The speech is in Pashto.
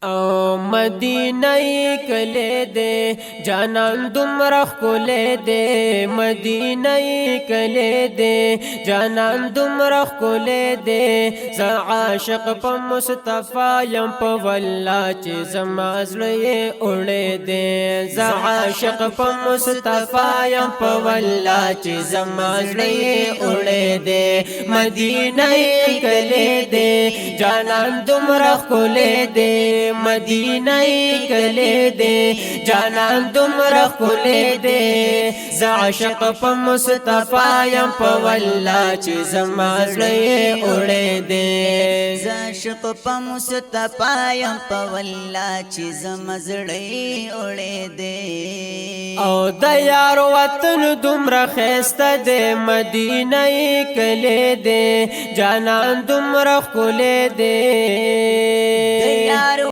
او مدینه کله دے جانان دمرخ کله دے مدینه کله دے جانان دمرخ کله دے ز عاشق په مصطفی یم په والله چې زما زړه اورې دے ز عاشق په مصطفی یم په والله چې زما زړه اورې دے مدینه کله دے جانان دمرخ کله دے مدینہ کله دے جانان دمرا کله دے ز عاشق په مصطفی یم په والله چې زما زړه اورې دے ز عاشق په مصطفی یم په والله چې زما زړه اورې دے او د یار وطن دمرا خسته دے مدینہ کله دے جانان دمرا کله دے